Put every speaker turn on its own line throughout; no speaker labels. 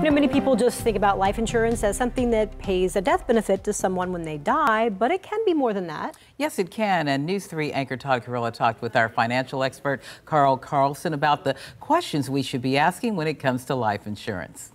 Many people just think about life insurance as something that pays a death benefit to someone when they die, but it can be more than that.
Yes, it can. And News 3 anchor Todd Carilla talked with our financial expert, Carl Carlson, about the questions we should be asking when it comes to life insurance.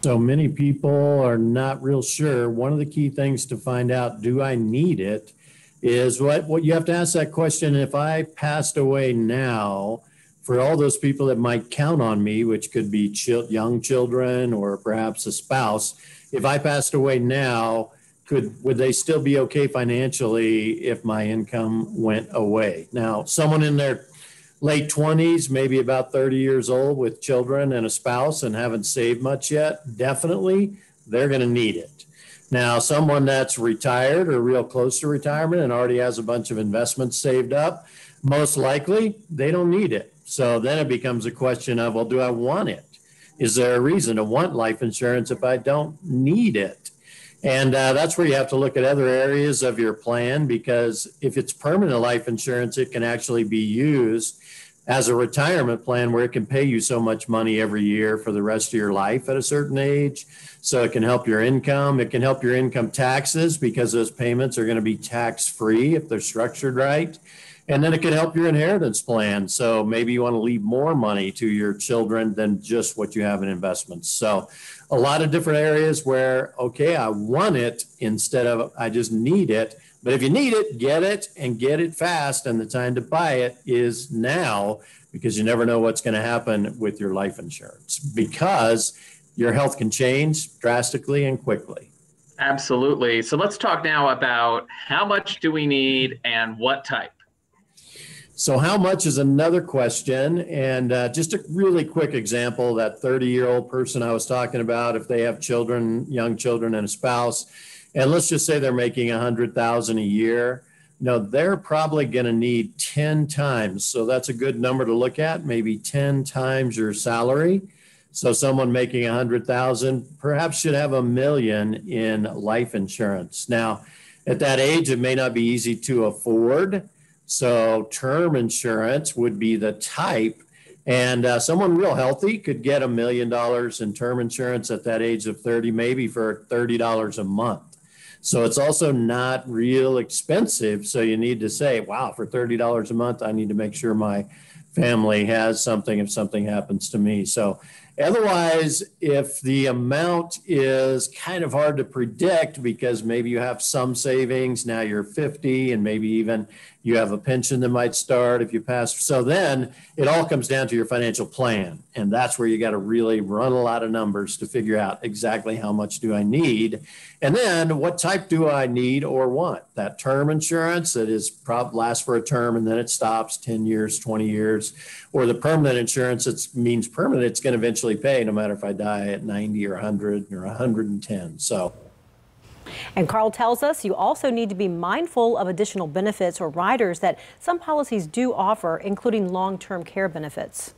So many people are not real sure. One of the key things to find out, do I need it, is what you have to ask that question. If I passed away now, for all those people that might count on me, which could be young children or perhaps a spouse, if I passed away now, would they still be okay financially if my income went away? Now, someone in their late 20s, maybe about 30 years old with children and a spouse and haven't saved much yet, definitely they're going to need it. Now, someone that's retired or real close to retirement and already has a bunch of investments saved up, most likely they don't need it. So then it becomes a question of, well, do I want it? Is there a reason to want life insurance if I don't need it? And that's where you have to look at other areas of your plan, because if it's permanent life insurance, it can actually be used as a retirement plan where it can pay you so much money every year for the rest of your life at a certain age. So it can help your income. It can help your income taxes because those payments are going to be tax-free if they're structured right. And then it could help your inheritance plan. So maybe you want to leave more money to your children than just what you have in investments. So a lot of different areas where, okay, I want it instead of I just need it. But if you need it and get it fast. And the time to buy it is now, because you never know what's going to happen with your life insurance, because your health can change drastically and quickly.
Absolutely. So let's talk now about how much do we need and what type?
So how much is another question. And just a really quick example, that 30-year-old person I was talking about, if they have children, young children and a spouse, and let's just say they're making $100,000 a year, they're probably going to need 10 times. So that's a good number to look at, maybe 10 times your salary. So someone making $100,000 perhaps should have $1 million in life insurance. Now, at that age, it may not be easy to afford. So term insurance would be the type, and someone real healthy could get $1 million in term insurance at that age of 30, maybe for $30 a month. So it's also not real expensive. So you need to say, wow, for $30 a month, I need to make sure my family has something if something happens to me. So otherwise, if the amount is kind of hard to predict because maybe you have some savings, now you're 50 and maybe even you have a pension that might start if you pass. So then it all comes down to your financial plan. And that's where you got to really run a lot of numbers to figure out exactly how much do I need. And then what type do I need or want? That term insurance that is lasts for a term and then it stops 10 years, 20 years, or the permanent insurance that means permanent, it's going to eventually pay no matter if I die at 90 or 100 or 110. So.
And Carl tells us you also need to be mindful of additional benefits or riders that some policies do offer, including long-term care benefits.